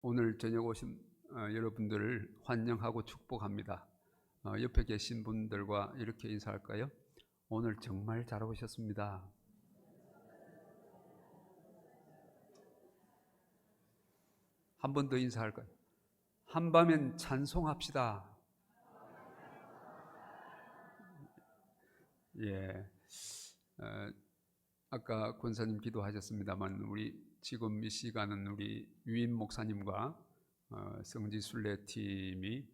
오늘 저녁 오신 여러분들을 환영하고 축복합니다. 옆에 계신 분들과 이렇게 인사할까요? 오늘 정말 잘 오셨습니다. 한 번 더 인사할까요? 한밤엔 찬송합시다. 예. 아까 권사님 기도하셨습니다만 우리 지금 이 시간은 우리 유인 목사님과 성지 순례 팀이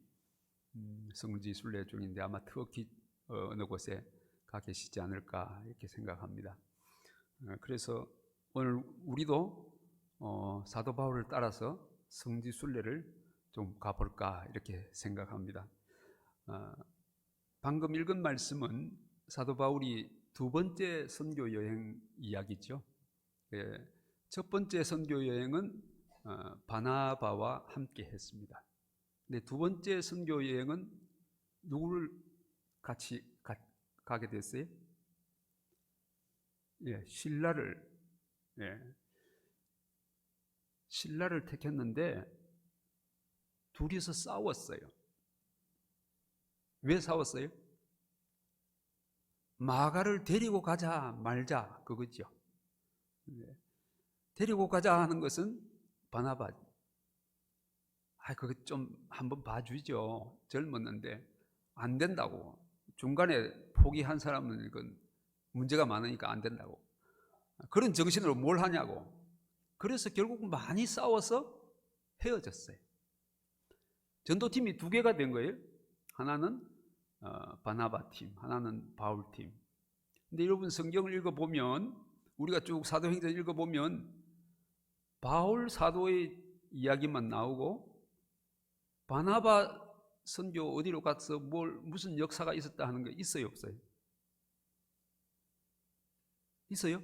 성지 순례 중인데 아마 터키 어느 곳에 가 계시지 않을까 이렇게 생각합니다. 그래서 오늘 우리도 사도 바울을 따라서 성지 순례를 좀 가볼까 이렇게 생각합니다. 방금 읽은 말씀은 사도 바울이 두 번째 선교 여행 이야기죠. 첫 번째 선교 여행은 바나바와 함께 했습니다. 근데 두 번째 선교 여행은 누구를 같이 가게 됐어요? 실라를 택했는데 둘이서 싸웠어요. 왜 싸웠어요? 마가를 데리고 가자 말자 그거죠. 데리고 가자 하는 것은 바나바. 그거 좀 한번 봐주죠. 젊었는데 안 된다고. 중간에 포기한 사람은 이건 문제가 많으니까 안 된다고. 그런 정신으로 뭘 하냐고. 그래서 결국 많이 싸워서 헤어졌어요. 전도팀이 두 개가 된 거예요. 하나는 바나바 팀, 하나는 바울 팀. 근데 여러분 성경을 읽어보면 우리가 쭉 사도행전 읽어보면 바울 사도의 이야기만 나오고 바나바 선교 어디로 가서 무슨 역사가 있었다 하는 거 있어요, 없어요? 있어요?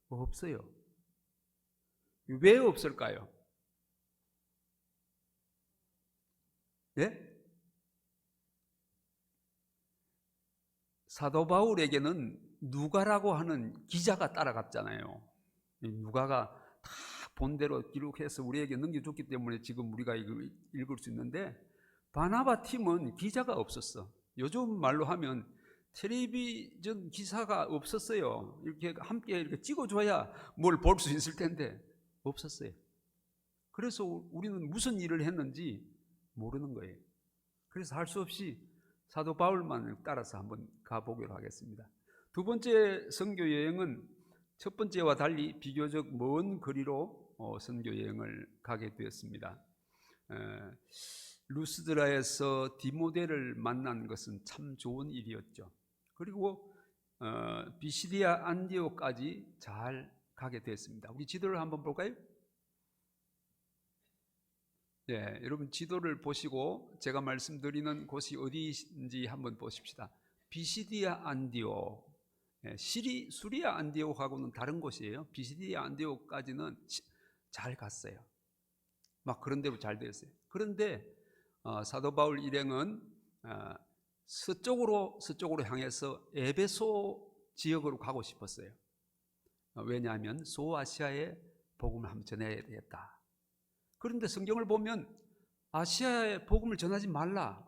없어요. 왜 없을까요? 예? 사도 바울에게는 누가라고 하는 기자가 따라갔잖아요. 누가가 다 본대로 기록해서 우리에게 넘겨줬기 때문에 지금 우리가 읽을 수 있는데 바나바 팀은 기자가 없었어. 요즘 말로 하면 텔레비전 기사가 없었어요. 이렇게 함께 이렇게 찍어줘야 뭘 볼 수 있을 텐데 없었어요. 그래서 우리는 무슨 일을 했는지 모르는 거예요. 그래서 할 수 없이 사도 바울만 따라서 한번 가보기로 하겠습니다. 두 번째 선교 여행은 첫 번째와 달리 비교적 먼 거리로 선교 여행을 가게 되었습니다. 루스드라에서 디모데를 만난 것은 참 좋은 일이었죠. 그리고 비시디아 안디오까지 잘 가게 되었습니다. 우리 지도를 한번 볼까요? 네, 여러분 지도를 보시고 제가 말씀드리는 곳이 어디인지 한번 보십시다. 비시디아 안디옥, 수리아 안디옥하고는 다른 곳이에요. 비시디아 안디옥까지는 잘 갔어요. 막 그런 데로 잘 되었어요. 그런데 사도 바울 일행은 서쪽으로 향해서 에베소 지역으로 가고 싶었어요. 왜냐하면 소아시아에 복음을 한번 전해야 되겠다. 그런데 성경을 보면 아시아에 복음을 전하지 말라.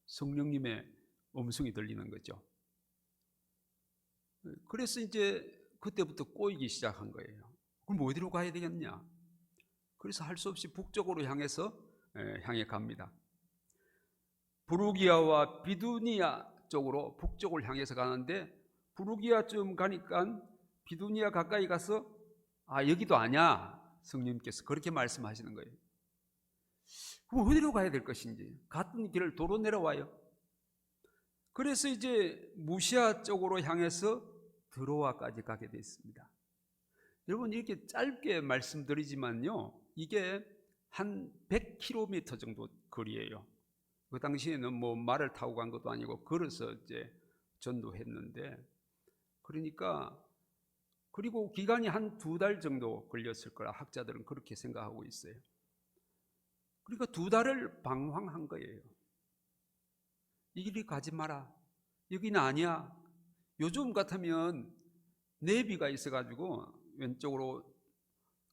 성령님의 음성이 들리는 거죠. 그래서 이제 그때부터 꼬이기 시작한 거예요. 그럼 어디로 가야 되겠냐? 그래서 할 수 없이 북쪽으로 향해 갑니다. 부르기아와 비두니아 쪽으로 북쪽을 향해서 가는데 부르기아쯤 가니까 비두니아 가까이 가서 여기도 아니야. 성령님께서 그렇게 말씀하시는 거예요. 그럼 어디로 가야 될 것인지 같은 길을 도로 내려와요. 그래서 이제 무시아 쪽으로 향해서 드로아까지 가게 됐습니다. 여러분 이렇게 짧게 말씀드리지만요, 이게 한 100km 정도 거리예요. 그 당시에는 뭐 말을 타고 간 것도 아니고 걸어서 이제 전도했는데, 그러니까 그리고 기간이 한 2달 정도 걸렸을 거라 학자들은 그렇게 생각하고 있어요. 그러니까 2달을 방황한 거예요. 이 길이 가지 마라. 여기는 아니야. 요즘 같으면 내비가 있어가지고 왼쪽으로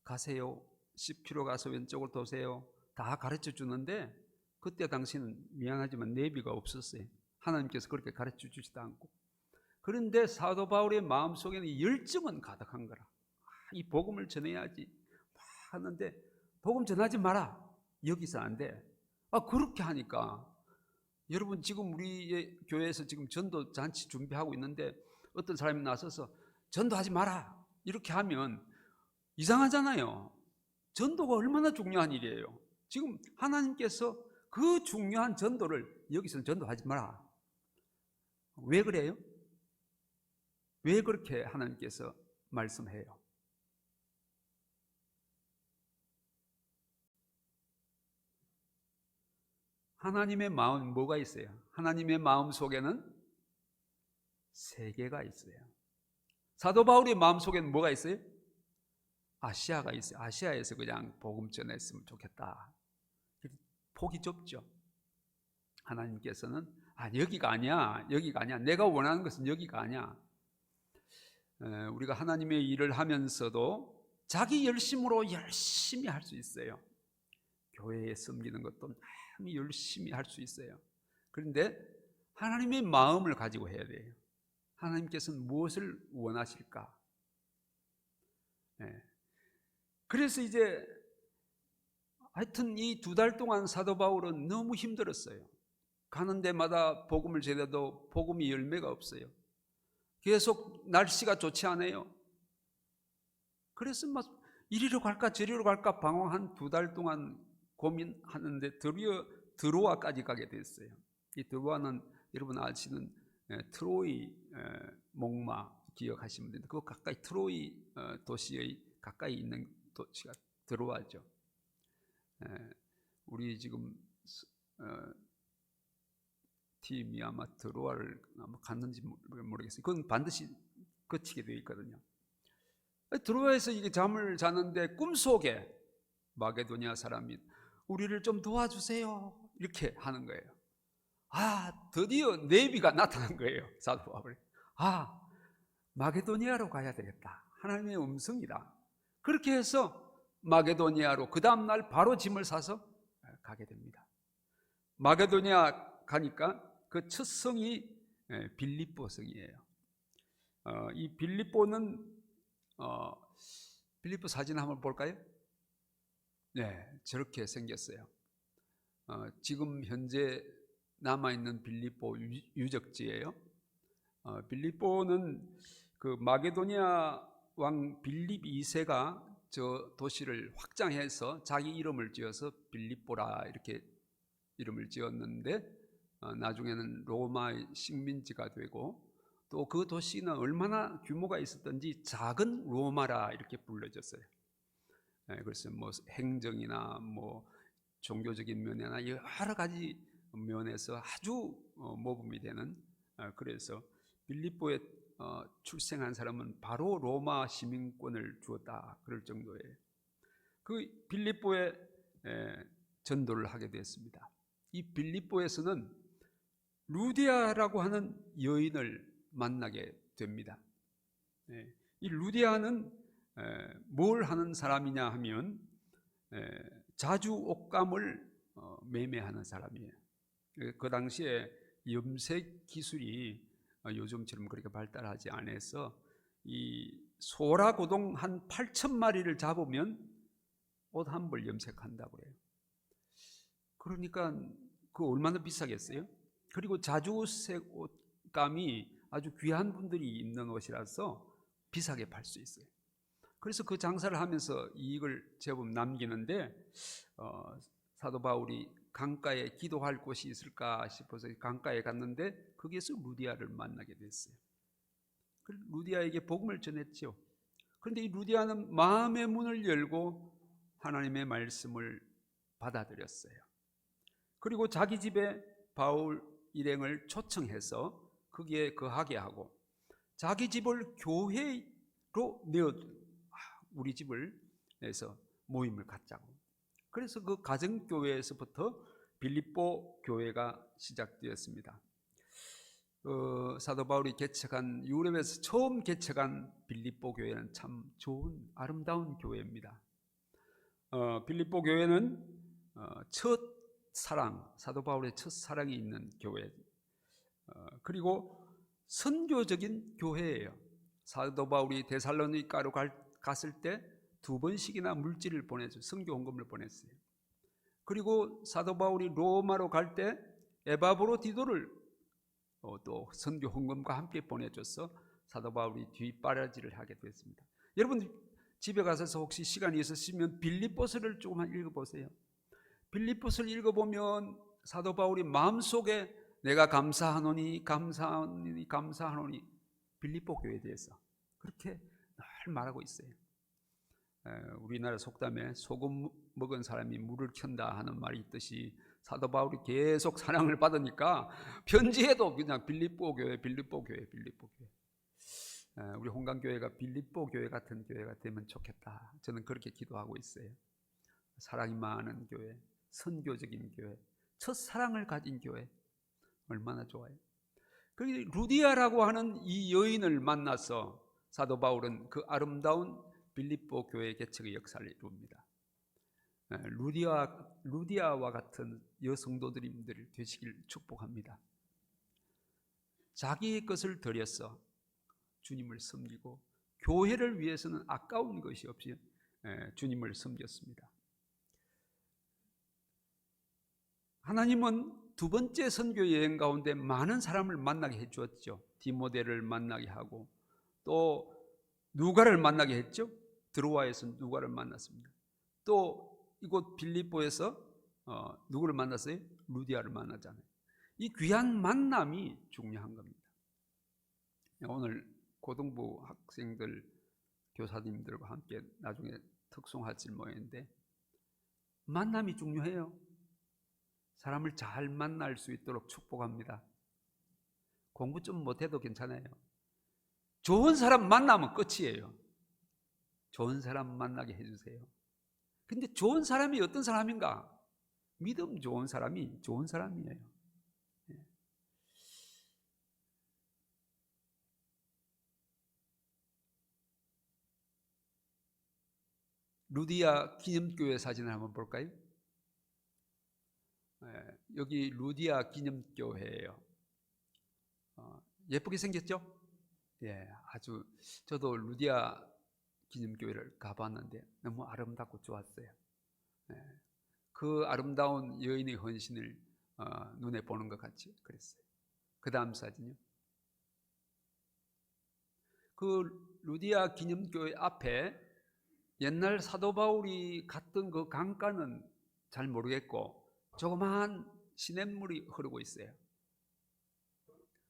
가세요. 10km 가서 왼쪽으로 도세요. 다 가르쳐 주는데 그때 당시는 미안하지만 내비가 없었어요. 하나님께서 그렇게 가르쳐 주지도 않고. 그런데 사도 바울의 마음속에는 열정은 가득한 거라. 이 복음을 전해야지 하는데 복음 전하지 마라. 여기서 안 돼. 그렇게 하니까 여러분 지금 우리 교회에서 지금 전도 잔치 준비하고 있는데 어떤 사람이 나서서 전도하지 마라 이렇게 하면 이상하잖아요. 전도가 얼마나 중요한 일이에요. 지금 하나님께서 그 중요한 전도를 여기서는 전도하지 마라. 왜 그래요? 왜 그렇게 하나님께서 말씀해요? 하나님의 마음은 뭐가 있어요? 하나님의 마음 속에는 세계가 있어요. 사도 바울의 마음 속에는 뭐가 있어요? 아시아가 있어요. 아시아에서 그냥 복음 전했으면 좋겠다. 폭이 좁죠. 하나님께서는 여기가 아니야. 여기가 아니야. 내가 원하는 것은 여기가 아니야. 우리가 하나님의 일을 하면서도 자기 열심으로 열심히 할 수 있어요. 교회에 섬기는 것도 너무 열심히 할 수 있어요. 그런데 하나님의 마음을 가지고 해야 돼요. 하나님께서는 무엇을 원하실까? 그래서 이제 하여튼 이 2달 동안 사도 바울은 너무 힘들었어요. 가는 데마다 복음을 전해도 복음이 열매가 없어요. 계속 날씨가 좋지 않아요. 그래서 막 이리로 갈까 저리로 갈까 방황한 2달 동안 고민하는데 드디어 드로아까지 가게 됐어요. 이 드로아는 여러분 아시는 트로이 목마 기억하시면 됩니다. 그 가까이 트로이 도시의 가까이 있는 도시가 드로아죠. 우리 지금 팀이 아마 드로아를 아마 갔는지 모르겠어요. 그건 반드시 거치게 되어 있거든요. 드로아에서 이게 잠을 자는데 꿈속에 마게도니아 사람이 우리를 좀 도와주세요 이렇게 하는 거예요. 드디어 내비가 나타난 거예요. 사도 바울이 마게도니아로 가야 되겠다. 하나님의 음성이다. 그렇게 해서 마게도니아로 그 다음날 바로 짐을 사서 가게 됩니다. 마게도니아 가니까 그 첫 성이 빌립보 성이에요. 이 빌립보는 빌립보 사진 한번 볼까요? 네, 저렇게 생겼어요. 지금 현재 남아있는 빌립보 유적지예요. 빌립보는 그 마게도니아 왕 빌립 2세가 저 도시를 확장해서 자기 이름을 지어서 빌립보라 이렇게 이름을 지었는데 나중에는 로마의 식민지가 되고 또 그 도시는 얼마나 규모가 있었던지 작은 로마라 이렇게 불려졌어요. 그래서 뭐 행정이나 뭐 종교적인 면이나 여러 가지 면에서 아주 모범이 되는 그래서 빌립보에 출생한 사람은 바로 로마 시민권을 주었다 그럴 정도예요. 그 빌립보에 전도를 하게 됐습니다. 이 빌립보에서는 루디아라고 하는 여인을 만나게 됩니다. 이 루디아는 뭘 하는 사람이냐 하면 자주 옷감을 매매하는 사람이에요. 그 당시에 염색 기술이 요즘처럼 그렇게 발달하지 않아서 이 소라 고동 한 8,000마리를 잡으면 옷 한 벌 염색한다고 그래요. 그러니까 그 얼마나 비싸겠어요? 그리고 자주색 옷감이 아주 귀한 분들이 입는 옷이라서 비싸게 팔 수 있어요. 그래서 그 장사를 하면서 이익을 제법 남기는데 사도 바울이 강가에 기도할 곳이 있을까 싶어서 강가에 갔는데 거기에서 루디아를 만나게 됐어요. 루디아에게 복음을 전했죠. 그런데 이 루디아는 마음의 문을 열고 하나님의 말씀을 받아들였어요. 그리고 자기 집에 바울 일행을 초청해서 거기에 거하게 하고 자기 집을 교회로 내어 우리 집을 내서 모임을 갖자고. 그래서 그 가정교회에서부터 빌립보 교회가 시작되었습니다. 사도 바울이 개척한 유럽에서 처음 개척한 빌립보 교회는 참 좋은 아름다운 교회입니다. 빌립보 교회는 첫 사랑, 사도 바울의 첫 사랑이 있는 교회, 그리고 선교적인 교회예요. 사도 바울이 데살로니가로 갔을 때 2번씩이나 물질을 보내줘, 선교 헌금을 보냈어요. 그리고 사도 바울이 로마로 갈 때 에바브로디도를 또 선교 헌금과 함께 보내줘서 사도 바울이 뒷바라지를 하게 됐습니다. 여러분 집에 가셔서 혹시 시간이 있으시면 빌립보서를 조금만 읽어보세요. 빌립보서를 읽어보면 사도 바울이 마음속에 내가 감사하노니 감사하노니 감사하노니 빌립보 교회에 대해서 그렇게 늘 말하고 있어요. 우리나라 속담에 소금 먹은 사람이 물을 켠다 하는 말이 있듯이 사도 바울이 계속 사랑을 받으니까 편지에도 그냥 빌립보 교회 빌립보 교회 빌립보 교회, 우리 홍강교회가 빌립보 교회 같은 교회가 되면 좋겠다. 저는 그렇게 기도하고 있어요. 사랑이 많은 교회, 선교적인 교회, 첫사랑을 가진 교회, 얼마나 좋아요. 그리고 루디아라고 하는 이 여인을 만나서 사도 바울은 그 아름다운 빌립보 교회 개척의 역사를 이룹니다. 루디아와 같은 여성도들님들 되시길 축복합니다. 자기의 것을 들여서 주님을 섬기고 교회를 위해서는 아까운 것이 없이 주님을 섬겼습니다. 하나님은 2번째 선교 여행 가운데 많은 사람을 만나게 해주었죠. 디모데를 만나게 하고 또 누가를 만나게 했죠. 드로아에서 누가를 만났습니다. 또 이곳 빌립보에서 누구를 만났어요? 루디아를 만나잖아요. 이 귀한 만남이 중요한 겁니다. 오늘 고등부 학생들, 교사님들과 함께 나중에 특송하실 모양인데 만남이 중요해요. 사람을 잘 만날 수 있도록 축복합니다. 공부 좀 못해도 괜찮아요. 좋은 사람 만나면 끝이에요. 좋은 사람 만나게 해주세요. 근데 좋은 사람이 어떤 사람인가? 믿음 좋은 사람이 좋은 사람이에요. 루디아 기념교회 사진을 한번 볼까요? 여기 루디아 기념교회예요. 예쁘게 생겼죠? 예, 아주 저도 루디아 기념교회를 가봤는데 너무 아름답고 좋았어요. 그 아름다운 여인의 헌신을 눈에 보는 것 같이 그랬어요. 그 다음 사진요. 그 루디아 기념교회 앞에 옛날 사도 바울이 갔던 그 강가는 잘 모르겠고 조그마한 시냇물이 흐르고 있어요.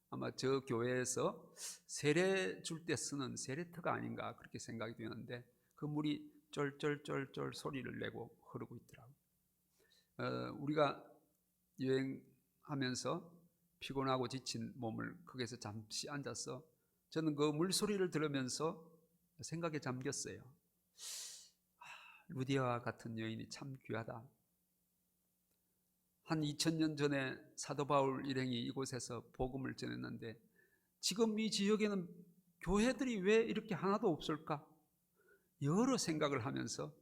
아마 저 교회에서 세례 줄 때 쓰는 세례터가 아닌가 그렇게 생각이 되는데 그 물이 쫄쫄쫄쫄 소리를 내고 흐르고 있더라고요. 우리가 여행하면서 피곤하고 지친 몸을 거기서 잠시 앉아서 저는 그 물소리를 들으면서 생각에 잠겼어요. 루디아와 같은 여인이 참 귀하다. 한 2000년 전에 사도 바울 일행이 이곳에서 복음을 전했는데 지금 이 지역에는 교회들이 왜 이렇게 하나도 없을까? 여러 생각을 하면서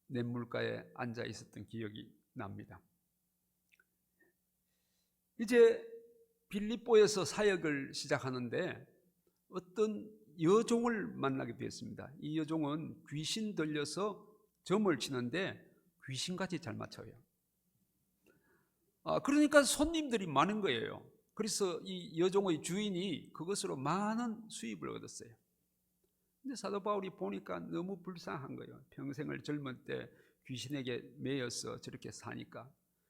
냇물가에 앉아 있었던 기억이 납니다. 이제 빌립보에서 사역을 시작하는데 어떤 여종을 만나게 되었습니다. 이 여종은 귀신 들려서 점을 치는데 귀신같이 잘 맞춰요. 그러니까 손님들이 많은 거예요. 그래서 이 여종의 주인이 그것으로 많은 수입을 얻었어요. 근데 사도 바울이 보니까 너무 불쌍한 거예요. 평생을 젊은 때 귀신에게 매여서 저렇게 사니까.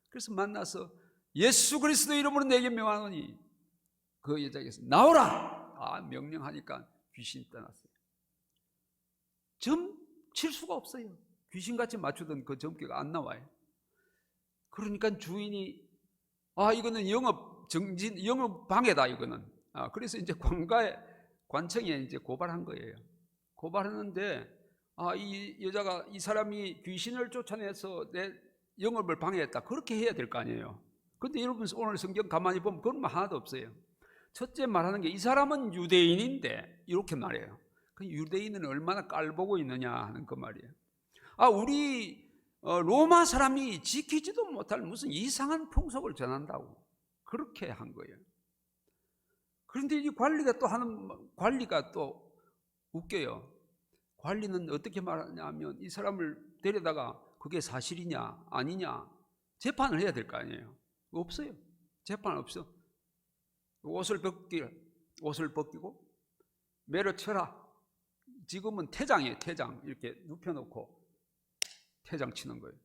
그래서 만나서 예수 그리스도 이름으로 내게 명하노니 그 여자에게서 나오라! 명령하니까 귀신이 떠났어요. 점 칠 수가 없어요. 귀신같이 맞추던 그 점괘가 안 나와요. 그러니까 주인이 이거는 영업 방해다 이거는. 그래서 이제 관청에 이제 고발한 거예요. 고발했는데 이 여자가 이 사람이 귀신을 쫓아내서 내 영업을 방해했다. 그렇게 해야 될 거 아니에요. 그런데 여러분 오늘 성경 가만히 보면 그런 말 하나도 없어요. 첫째 말하는 게 이 사람은 유대인인데 이렇게 말해요. 그 유대인은 얼마나 깔보고 있느냐 하는 그 말이에요. 우리 로마 사람이 지키지도 못할 무슨 이상한 풍속을 전한다고 그렇게 한 거예요. 그런데 이 관리가 또 하는 관리가 또 웃겨요. 관리는 어떻게 말하냐면 이 사람을 데려다가 그게 사실이냐 아니냐 재판을 해야 될 거 아니에요. 없어요. 재판 없어. 옷을 벗기고 매를 쳐라. 지금은 태장이에요. 태장 이렇게 눕혀놓고 태장 치는 거예요.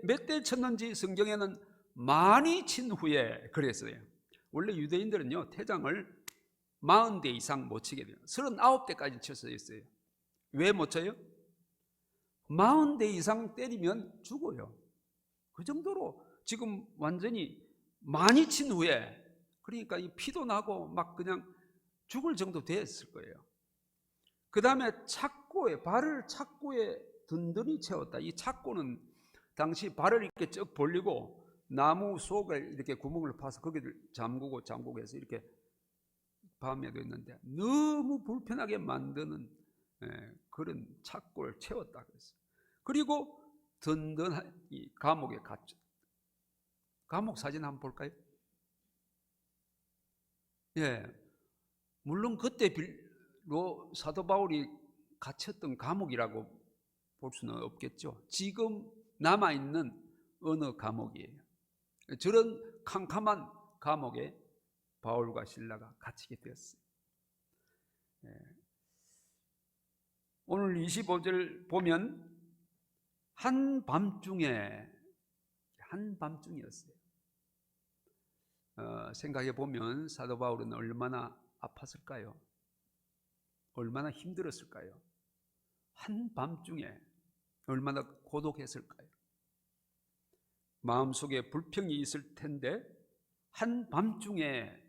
몇 대 쳤는지 성경에는 많이 친 후에 그랬어요. 원래 유대인들은요 태장을 40대 이상 못 치게 돼요. 39대까지 쳤어요. 왜 못 쳐요? 40대 이상 때리면 죽어요. 그 정도로 지금 완전히 많이 친 후에, 그러니까 이 피도 나고 막 그냥 죽을 정도 됐을 거예요. 그 다음에 발을 착고에 든든히 채웠다. 이 착고는 당시 발을 이렇게 쭉 벌리고 나무 속에 이렇게 구멍을 파서 거기를 잠그고 해서 이렇게 밤에도 있는데 너무 불편하게 만드는 그런 착고를 채웠다 그랬어요. 그리고 든든한 이 감옥에 갇혔. 감옥 사진 한번 볼까요? 예, 물론 그때 사도 바울이 갇혔던 감옥이라고 볼 수는 없겠죠. 지금 남아있는 어느 감옥이에요. 저런 캄캄한 감옥에 바울과 실라가 갇히게 되었어요. 오늘 25절 보면 한밤중이었어요. 생각해 보면 사도 바울은 얼마나 아팠을까요? 얼마나 힘들었을까요? 한밤중에 얼마나 고독했을까요? 마음속에 불평이 있을 텐데 한밤중에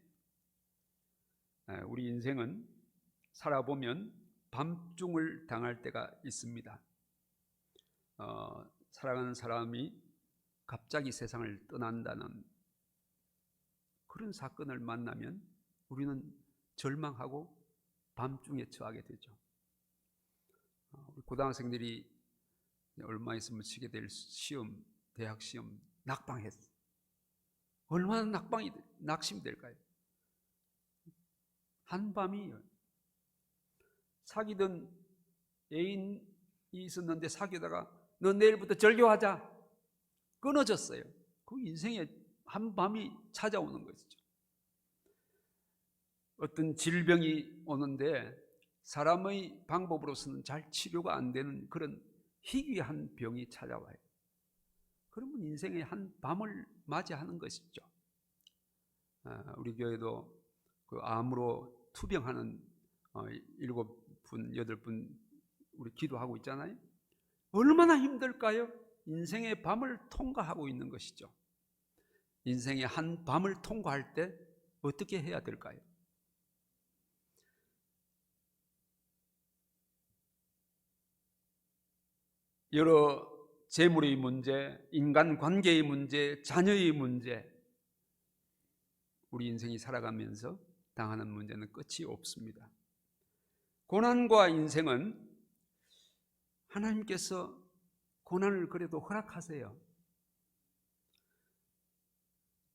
우리 인생은 살아보면 밤중을 당할 때가 있습니다. 사랑하는 사람이 갑자기 세상을 떠난다는 그런 사건을 만나면 우리는 절망하고 밤중에 처하게 되죠. 우리 고등학생들이 얼마 있으면 치게 될 시험, 대학 시험 낙방했어. 얼마나 낙심이 될까요? 한밤이에요. 사귀던 애인이 있었는데 사귀다가 너 내일부터 절교하자. 끊어졌어요. 그 인생에 한밤이 찾아오는 것이죠. 어떤 질병이 오는데 사람의 방법으로서는 잘 치료가 안 되는 그런 희귀한 병이 찾아와요. 그러면 인생의 한 밤을 맞이하는 것이죠. 우리 교회도 그 암으로 투병하는 7분, 8분 우리 기도하고 있잖아요. 얼마나 힘들까요? 인생의 밤을 통과하고 있는 것이죠. 인생의 한 밤을 통과할 때 어떻게 해야 될까요? 여러 재물의 문제, 인간관계의 문제, 자녀의 문제, 우리 인생이 살아가면서 당하는 문제는 끝이 없습니다. 고난과 인생은 하나님께서 고난을 그래도 허락하세요.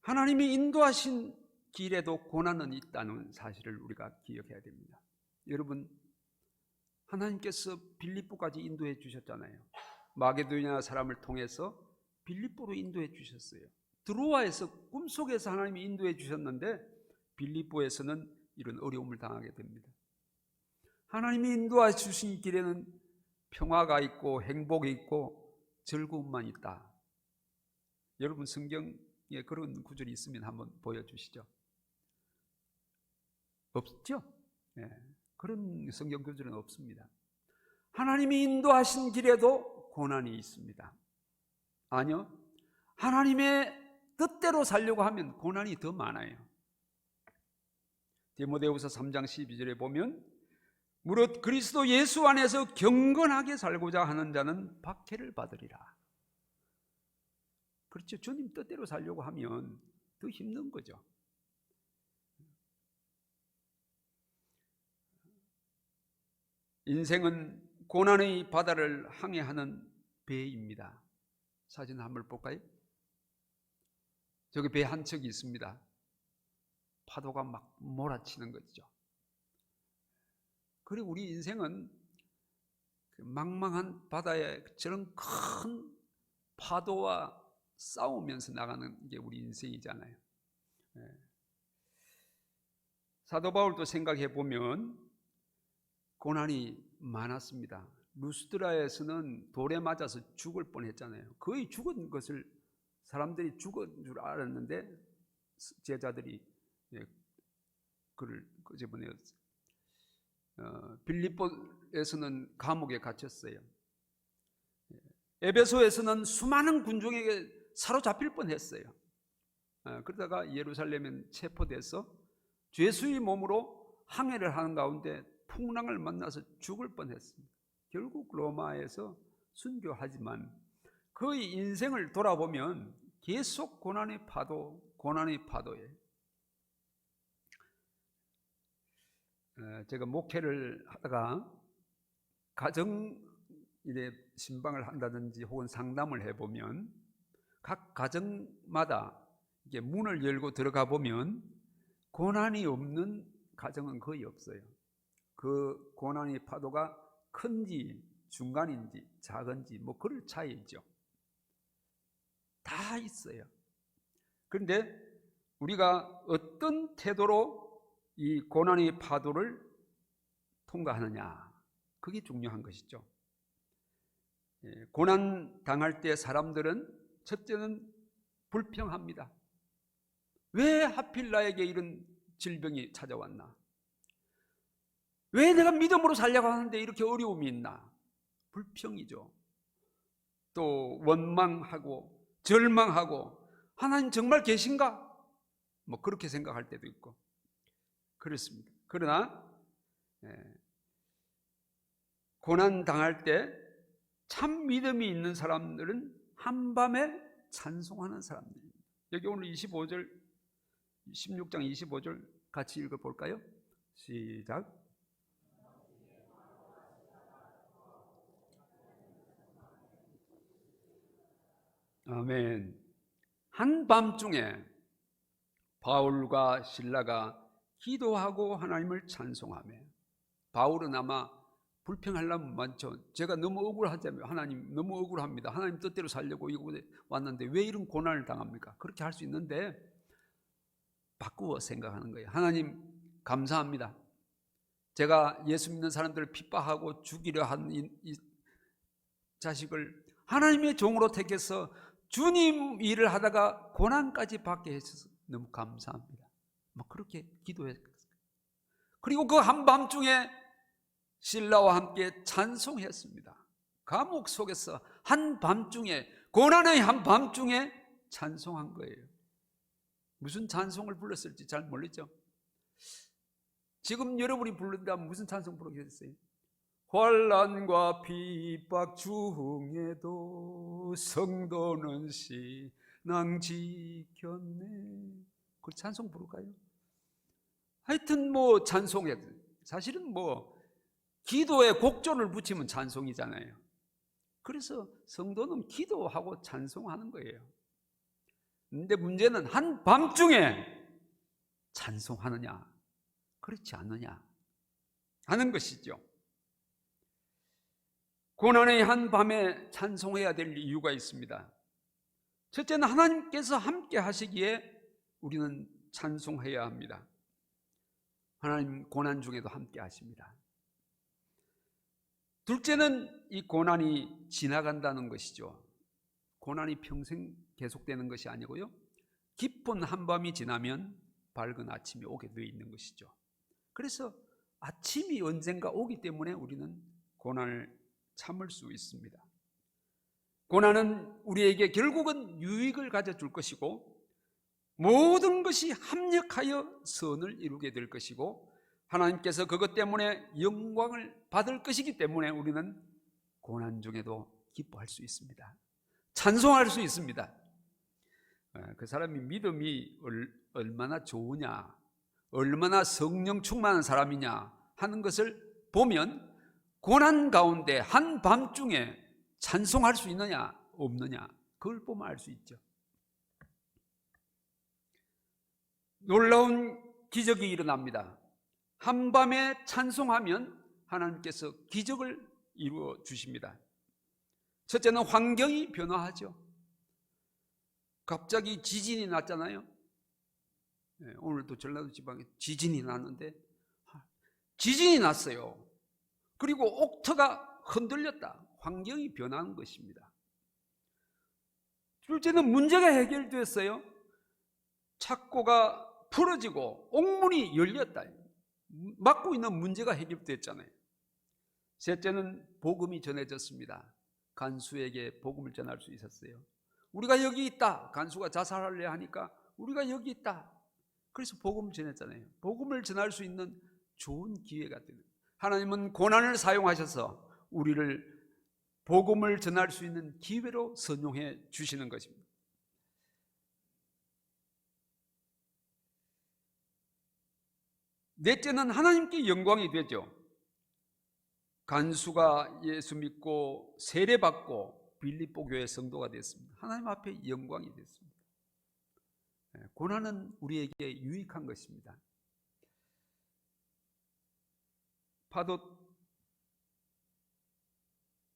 하나님이 인도하신 길에도 고난은 있다는 사실을 우리가 기억해야 됩니다. 여러분, 하나님께서 빌립보까지 인도해 주셨잖아요. 마게도냐 사람을 통해서 빌립보로 인도해 주셨어요. 드로아에서 꿈속에서 하나님이 인도해 주셨는데 빌립보에서는 이런 어려움을 당하게 됩니다. 하나님이 인도해 주신 길에는 평화가 있고 행복이 있고 즐거움만 있다. 여러분 성경에 그런 구절이 있으면 한번 보여주시죠. 없죠? 네, 그런 성경 구절은 없습니다. 하나님이 인도하신 길에도 고난이 있습니다. 아니요, 하나님의 뜻대로 살려고 하면 고난이 더 많아요. 디모데후서 3장 12절에 보면 무릇 그리스도 예수 안에서 경건하게 살고자 하는 자는 박해를 받으리라. 그렇죠. 주님 뜻대로 살려고 하면 더 힘든 거죠. 인생은 고난의 바다를 항해하는 배입니다. 사진 한번 볼까요? 저기 배 한 척이 있습니다. 파도가 막 몰아치는 거죠. 그리고 우리 인생은 망망한 바다에 저런 큰 파도와 싸우면서 나가는 게 우리 인생이잖아요. 사도 바울도 생각해 보면 고난이 많았습니다. 루스드라에서는 돌에 맞아서 죽을 뻔했잖아요. 거의 죽은 것을 사람들이 죽은 줄 알았는데 제자들이 그를 끄집어내었어요. 빌립보에서는 감옥에 갇혔어요. 에베소에서는 수많은 군중에게 사로잡힐 뻔했어요. 그러다가 예루살렘에 체포돼서 죄수의 몸으로 항해를 하는 가운데 풍랑을 만나서 죽을 뻔했습니다. 결국 로마에서 순교하지만 그의 인생을 돌아보면 계속 고난의 파도예요. 제가 목회를 하다가 가정 신방을 한다든지 혹은 상담을 해보면 각 가정마다 이게 문을 열고 들어가 보면 고난이 없는 가정은 거의 없어요. 그 고난의 파도가 큰지 중간인지 작은지 뭐 그럴 차이죠. 다 있어요. 그런데 우리가 어떤 태도로 이 고난의 파도를 통과하느냐, 그게 중요한 것이죠. 고난 당할 때 사람들은 첫째는 불평합니다. 왜 하필 나에게 이런 질병이 찾아왔나? 왜 내가 믿음으로 살려고 하는데 이렇게 어려움이 있나? 불평이죠. 또 원망하고 절망하고 하나님 정말 계신가? 뭐 그렇게 생각할 때도 있고 그렇습니다. 그러나 고난 당할 때 참 믿음이 있는 사람들은 한밤에 찬송하는 사람들입니다. 여기 오늘 25절 16장 25절 같이 읽어볼까요? 시작. 아멘. 한밤중에 바울과 실라가 기도하고 하나님을 찬송하며, 바울은 아마 불평하려면 많죠. 제가 너무 억울하자면 하나님 너무 억울합니다. 하나님 뜻대로 살려고 이곳에 왔는데 왜 이런 고난을 당합니까? 그렇게 할 수 있는데 바꾸어 생각하는 거예요. 하나님 감사합니다. 제가 예수 믿는 사람들을 핍박하고 죽이려 한 이 자식을 하나님의 종으로 택해서 주님 일을 하다가 고난까지 받게 해주셔서 너무 감사합니다. 뭐 그렇게 기도했어요. 그리고 그 한밤중에 실라와 함께 찬송했습니다. 감옥 속에서 한밤중에, 고난의 한밤중에 찬송한 거예요. 무슨 찬송을 불렀을지 잘 모르죠. 지금 여러분이 부른다면 무슨 찬송 부르겠어요? 환난과 핍박 중에도 성도는 신앙 지켰네. 그 찬송 부를까요? 하여튼 뭐 찬송해. 사실은 뭐 기도에 곡조를 붙이면 찬송이잖아요. 그래서 성도는 기도하고 찬송하는 거예요. 근데 문제는 한밤중에 찬송하느냐 그렇지 않느냐 하는 것이죠. 고난의 한밤에 찬송해야 될 이유가 있습니다. 첫째는 하나님께서 함께 하시기에 우리는 찬송해야 합니다. 하나님 고난 중에도 함께 하십니다. 둘째는 이 고난이 지나간다는 것이죠. 고난이 평생 계속되는 것이 아니고요, 깊은 한밤이 지나면 밝은 아침이 오게 되어 있는 것이죠. 그래서 아침이 언젠가 오기 때문에 우리는 고난을 참을 수 있습니다. 고난은 우리에게 결국은 유익을 가져줄 것이고 모든 것이 합력하여 선을 이루게 될 것이고 하나님께서 그것 때문에 영광을 받을 것이기 때문에 우리는 고난 중에도 기뻐할 수 있습니다. 찬송할 수 있습니다. 그 사람이 믿음이 얼마나 좋으냐, 얼마나 성령 충만한 사람이냐 하는 것을 보면 고난 가운데 한밤중에 찬송할 수 있느냐 없느냐, 그걸 보면 알 수 있죠. 놀라운 기적이 일어납니다. 한밤에 찬송하면 하나님께서 기적을 이루어 주십니다. 첫째는 환경이 변화하죠. 갑자기 지진이 났잖아요. 오늘도 전라도 지방에 지진이 났는데, 지진이 났어요. 그리고 옥터가 흔들렸다. 환경이 변하는 것입니다. 둘째는 문제가 해결됐어요. 착고가 풀어지고 옥문이 열렸다. 막고 있는 문제가 해결됐잖아요. 셋째는 복음이 전해졌습니다. 간수에게 복음을 전할 수 있었어요. 우리가 여기 있다. 간수가 자살하려 하니까 우리가 여기 있다. 그래서 복음을 전했잖아요. 복음을 전할 수 있는 좋은 기회가 되는, 하나님은 고난을 사용하셔서 우리를 복음을 전할 수 있는 기회로 선용해 주시는 것입니다. 넷째는 하나님께 영광이 되죠. 간수가 예수 믿고 세례받고 빌립보 교회 성도가 됐습니다. 하나님 앞에 영광이 됐습니다. 고난은 우리에게 유익한 것입니다. 파도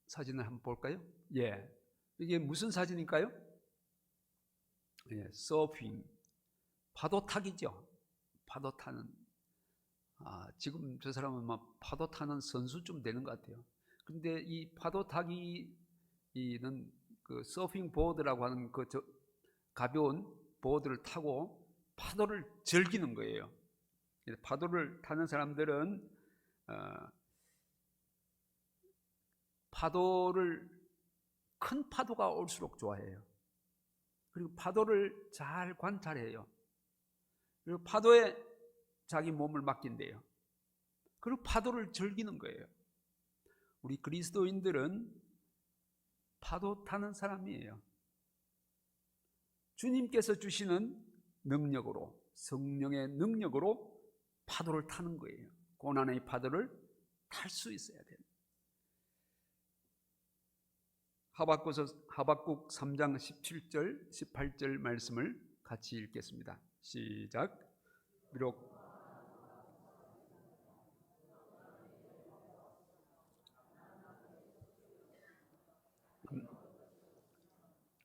사진을 한번 볼까요? 예, 이게 무슨 사진일까요? 예, 서핑, 파도 타기죠. 파도 타는. 지금 저 사람은 막 파도 타는 선수쯤 되는 것 같아요. 근데 이 파도 타기는 그 서핑 보드라고 하는 그 가벼운 보드를 타고 파도를 즐기는 거예요. 파도를 타는 사람들은 파도를, 큰 파도가 올수록 좋아해요. 그리고 파도를 잘 관찰해요. 그리고 파도에 자기 몸을 맡긴대요. 그리고 파도를 즐기는 거예요. 우리 그리스도인들은 파도 타는 사람이에요. 주님께서 주시는 능력으로, 성령의 능력으로 파도를 타는 거예요. 고난의 파도를 탈 수 있어야 돼요. 하박국 3장 17절 18절 말씀을 같이 읽겠습니다. 시작. 비록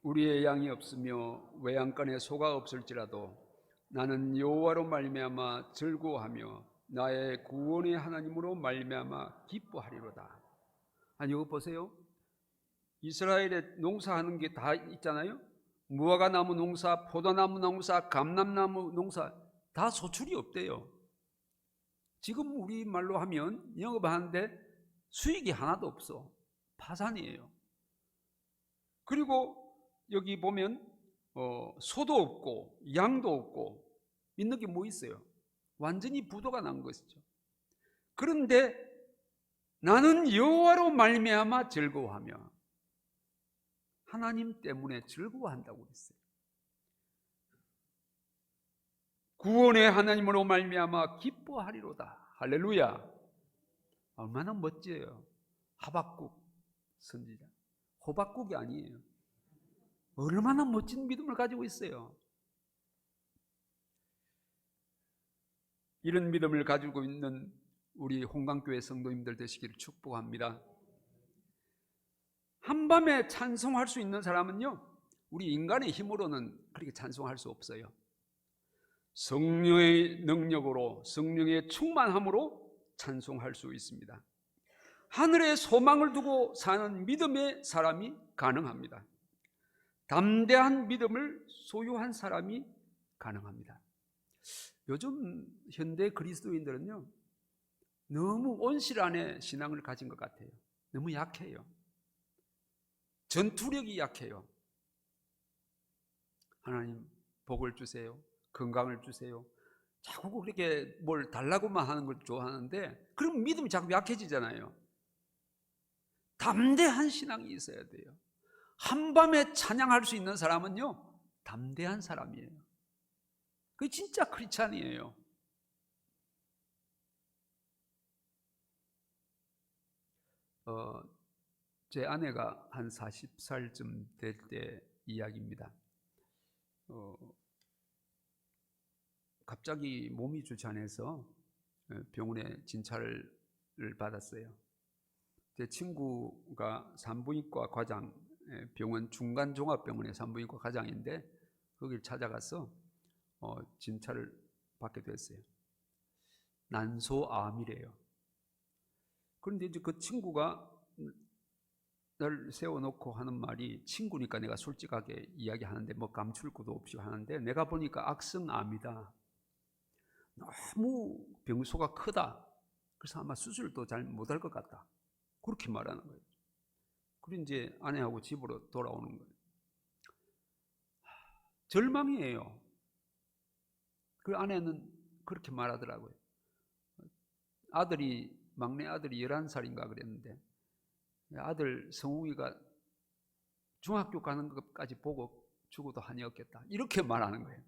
우리의 양이 없으며 외양간에 소가 없을지라도 나는 여호와로 말미암아 즐거워하며 나의 구원의 하나님으로 말미암아 기뻐하리로다. 아니, 이거 보세요. 이스라엘에 농사하는 게 다 있잖아요. 무화과나무 농사, 포도나무 농사, 감람나무 농사, 다 소출이 없대요. 지금 우리말로 하면 영업하는데 수익이 하나도 없어. 파산이에요. 그리고 여기 보면 소도 없고 양도 없고 있는 게 뭐 있어요? 완전히 부도가 난 것이죠. 그런데 나는 여호와로 말미암아 즐거워하며, 하나님 때문에 즐거워한다고 그랬어요. 구원의 하나님으로 말미암아 기뻐하리로다. 할렐루야. 얼마나 멋져요. 하박국 선지자, 호박국이 아니에요. 얼마나 멋진 믿음을 가지고 있어요. 이런 믿음을 가지고 있는 우리 홍강교회 성도님들 되시기를 축복합니다. 한밤에 찬송할 수 있는 사람은요, 우리 인간의 힘으로는 그렇게 찬송할 수 없어요. 성령의 능력으로, 성령의 충만함으로 찬송할 수 있습니다. 하늘에 소망을 두고 사는 믿음의 사람이 가능합니다. 담대한 믿음을 소유한 사람이 가능합니다. 요즘 현대 그리스도인들은요, 너무 온실안의 신앙을 가진 것 같아요. 너무 약해요. 전투력이 약해요. 하나님 복을 주세요. 건강을 주세요. 자꾸 그렇게 뭘 달라고만 하는 걸 좋아하는데, 그럼 믿음이 자꾸 약해지잖아요. 담대한 신앙이 있어야 돼요. 한밤에 찬양할 수 있는 사람은요, 담대한 사람이에요. 그게 진짜 크리스찬이에요. 제 아내가 한 40살쯤 될 때 이야기입니다. 갑자기 몸이 좋지 않아서 병원에 진찰을 받았어요. 제 친구가 산부인과 과장, 병원 중간종합병원의 산부인과 과장인데 거기를 찾아가서 진찰을 받게 됐어요. 난소암이래요. 그런데 이제 그 친구가 날 세워놓고 하는 말이, 친구니까 내가 솔직하게 이야기하는데 뭐 감출 것도 없이 하는데, 내가 보니까 악성암이다. 너무 병소가 크다. 그래서 아마 수술도 잘 못할 것 같다. 그렇게 말하는 거예요. 그리고 이제 아내하고 집으로 돌아오는 거예요. 절망이에요. 그 아내는 그렇게 말하더라고요. 막내 아들이 11살인가 그랬는데, 아들 성웅이가 중학교 가는 것까지 보고 죽어도 한이 없겠다. 이렇게 말하는 거예요.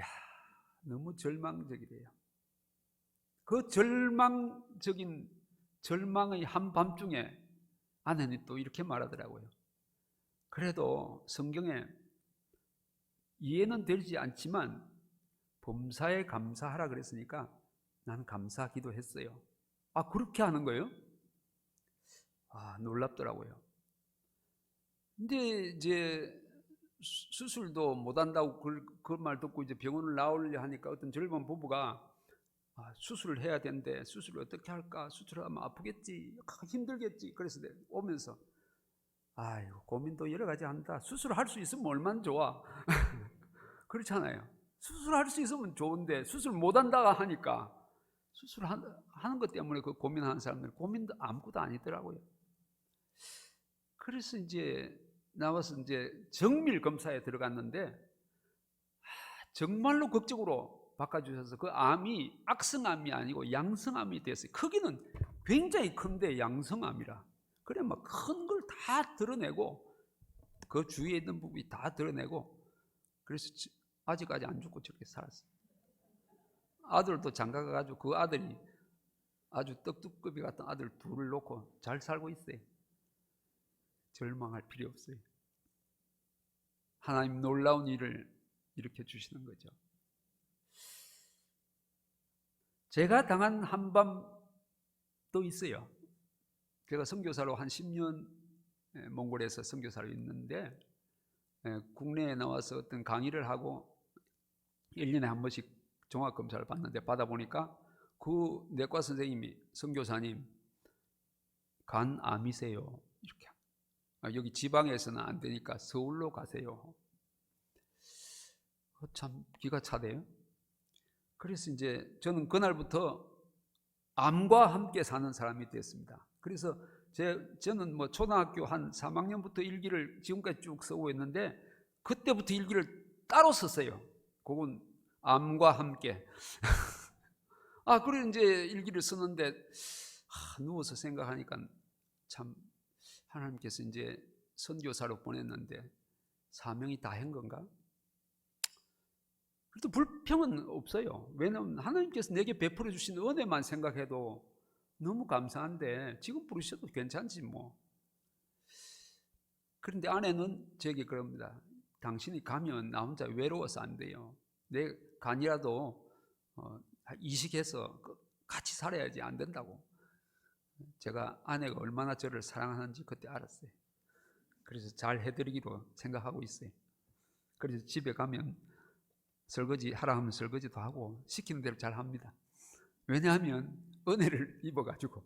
야, 너무 절망적이래요. 그 절망적인 절망의 한밤중에 아내는 또 이렇게 말하더라고요. 그래도 성경에 이해는 되지 않지만 범사에 감사하라 그랬으니까 난 감사 기도했어요. 아, 그렇게 하는 거예요? 아, 놀랍더라고요. 근데 이제 수술도 못한다고 그 말 듣고 이제 병원을 나오려 하니까 어떤 젊은 부부가 수술을 해야 되는데 수술을 어떻게 할까? 수술하면 아프겠지, 힘들겠지. 그래서 오면서 아이고, 고민도 여러 가지 한다. 수술할 수 있으면 얼마나 좋아. 그렇잖아요. 수술할 수 있으면 좋은데 수술 못한다고 하니까, 수술하는 것 때문에 그 고민하는 사람들 고민도 아무것도 아니더라고요. 그래서 이제 나와서 이제 정밀 검사에 들어갔는데 정말로 극적으로 바꿔주셔서 그 암이 악성암이 아니고 양성암이 됐어요. 크기는 굉장히 큰데 양성암이라. 그래 막 큰 걸 다 드러내고 그 주위에 있는 부분이 다 드러내고, 그래서 아직까지 안 죽고 저렇게 살았어요. 아들도 장가 가가지고 그 아들이 아주 떡두꺼비 같은 아들 둘을 놓고 잘 살고 있어요. 절망할 필요 없어요. 하나님 놀라운 일을 일으켜 주시는 거죠. 제가 당한 한밤도 있어요. 제가 선교사로 한 10년 몽골에서 선교사로 있는데, 국내에 나와서 어떤 강의를 하고 1년에 한 번씩 종합검사를 받는데, 받아보니까 그 내과 선생님이, 선교사님 간암이세요, 이렇게. 여기 지방에서는 안 되니까 서울로 가세요. 참 기가 차대요. 그래서 이제 저는 그날부터 암과 함께 사는 사람이 됐습니다. 그래서 저는 뭐 초등학교 한 3학년부터 일기를 지금까지 쭉 쓰고 있는데, 그때부터 일기를 따로 썼어요. 그건 암과 함께. 그래 이제 일기를 쓰는데 누워서 생각하니까 참 하나님께서 이제 선교사로 보냈는데 사명이 다 한 건가? 그래도 불평은 없어요. 왜냐하면 하나님께서 내게 베풀어 주신 은혜만 생각해도 너무 감사한데 지금 부르셔도 괜찮지 뭐. 그런데 아내는 제게 그럽니다. 당신이 가면 나 혼자 외로워서 안 돼요. 내 간이라도 이식해서 같이 살아야지 안 된다고. 제가 아내가 얼마나 저를 사랑하는지 그때 알았어요. 그래서 잘 해드리기로 생각하고 있어요. 그래서 집에 가면 설거지 하라 하면 설거지도 하고 시키는 대로 잘 합니다. 왜냐하면 은혜를 입어가지고.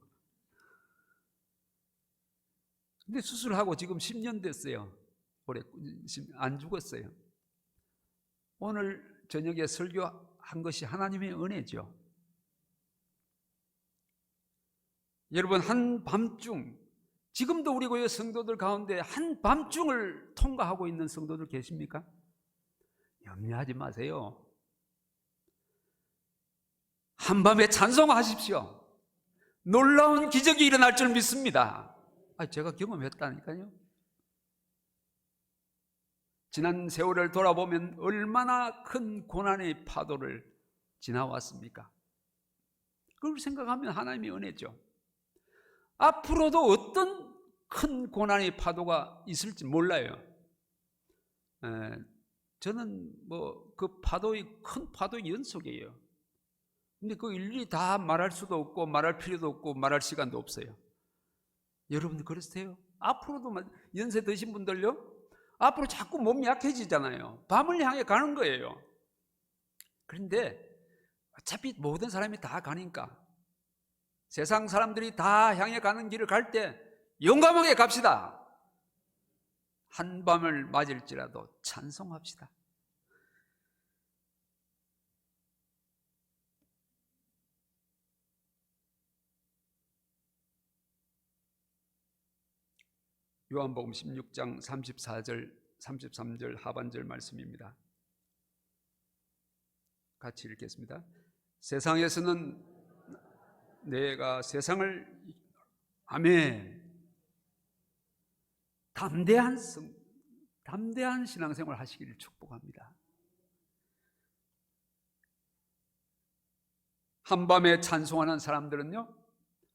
근데 수술하고 지금 10년 됐어요. 올해 안 죽었어요. 오늘 저녁에 설교한 것이 하나님의 은혜죠. 여러분, 한밤중, 지금도 우리 교회 성도들 가운데 한밤중을 통과하고 있는 성도들 계십니까? 염려하지 마세요. 한밤에 찬송하십시오. 놀라운 기적이 일어날 줄 믿습니다. 제가 경험했다니까요. 지난 세월을 돌아보면 얼마나 큰 고난의 파도를 지나왔습니까? 그걸 생각하면 하나님의 은혜죠. 앞으로도 어떤 큰 고난의 파도가 있을지 몰라요. 저는 그 파도의 큰 파도의 연속이에요. 근데 그 일일이 다 말할 수도 없고 말할 필요도 없고 말할 시간도 없어요. 여러분들 그러세요? 앞으로도 연세 드신 분들요, 앞으로 자꾸 몸이 약해지잖아요. 밤을 향해 가는 거예요. 그런데 어차피 모든 사람이 다 가니까, 세상 사람들이 다 향해 가는 길을 갈 때 용감하게 갑시다. 한밤을 맞을지라도 찬송합시다. 요한복음 16장 34절 33절 하반절 말씀입니다. 같이 읽겠습니다. 세상에서는 내가 세상을, 아멘. 담대한 신앙생활 하시기를 축복합니다. 한밤에 찬송하는 사람들은요,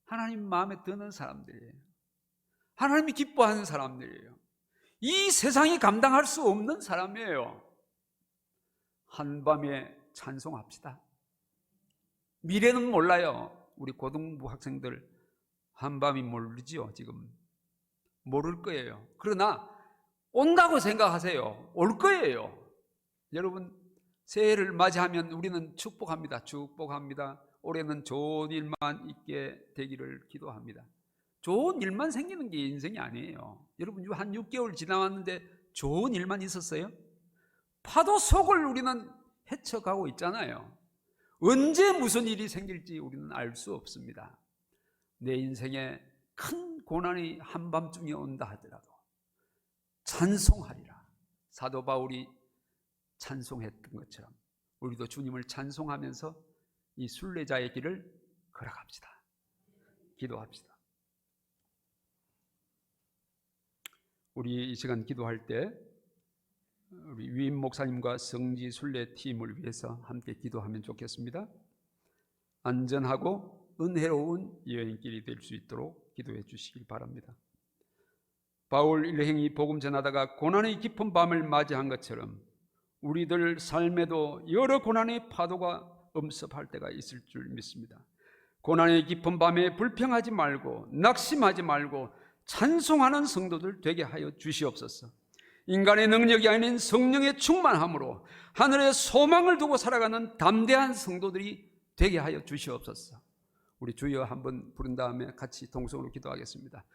하나님 마음에 드는 사람들이에요. 하나님이 기뻐하는 사람들이에요. 이 세상이 감당할 수 없는 사람이에요. 한밤에 찬송합시다. 미래는 몰라요. 우리 고등부 학생들 한밤이 모르지요. 지금 모를 거예요. 그러나 온다고 생각하세요. 올 거예요. 여러분, 새해를 맞이하면 우리는 축복합니다. 축복합니다. 올해는 좋은 일만 있게 되기를 기도합니다. 좋은 일만 생기는 게 인생이 아니에요. 여러분, 한 6개월 지나왔는데 좋은 일만 있었어요? 파도 속을 우리는 헤쳐가고 있잖아요. 언제 무슨 일이 생길지 우리는 알 수 없습니다. 내 인생에 큰 고난이 한밤중에 온다 하더라도 찬송하리라. 사도 바울이 찬송했던 것처럼 우리도 주님을 찬송하면서 이 순례자의 길을 걸어갑시다. 기도합시다. 우리 이 시간 기도할 때 우리 위임 목사님과 성지 순례 팀을 위해서 함께 기도하면 좋겠습니다. 안전하고 은혜로운 여행길이 될 수 있도록 기도해 주시길 바랍니다. 바울 일행이 복음 전하다가 고난의 깊은 밤을 맞이한 것처럼 우리들 삶에도 여러 고난의 파도가 엄습할 때가 있을 줄 믿습니다. 고난의 깊은 밤에 불평하지 말고 낙심하지 말고 찬송하는 성도들 되게 하여 주시옵소서. 인간의 능력이 아닌 성령의 충만함으로 하늘의 소망을 두고 살아가는 담대한 성도들이 되게 하여 주시옵소서. 우리 주여 한번 부른 다음에 같이 동성으로 기도하겠습니다.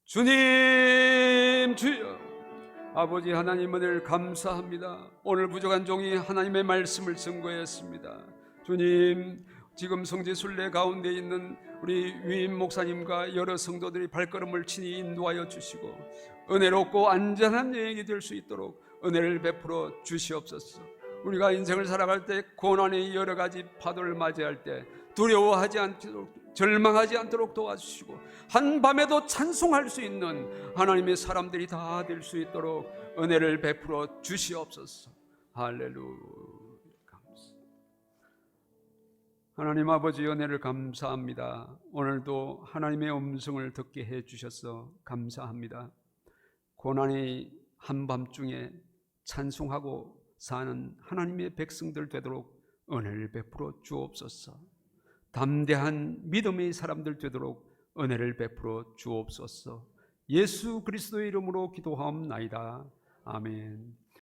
주님, 주여, 아버지 하나님 은혜를 감사합니다. 오늘 부족한 종이 하나님의 말씀을 증거했습니다. 주님, 지금 성지 순례 가운데 있는 우리 위임 목사님과 여러 성도들이 발걸음을 친히 인도하여 주시고 은혜롭고 안전한 여행이 될 수 있도록 은혜를 베풀어 주시옵소서. 우리가 인생을 살아갈 때 고난의 여러 가지 파도를 맞이할 때 두려워하지 않도록, 절망하지 않도록 도와주시고 한밤에도 찬송할 수 있는 하나님의 사람들이 다 될 수 있도록 은혜를 베풀어 주시옵소서. 할렐루야. 하나님 아버지, 은혜를 감사합니다. 오늘도 하나님의 음성을 듣게 해주셔서 감사합니다. 고난의 한밤중에 찬송하고 사는 하나님의 백성들 되도록 은혜를 베풀어 주옵소서. 담대한 믿음의 사람들 되도록 은혜를 베풀어 주옵소서. 예수 그리스도의 이름으로 기도하옵나이다. 아멘.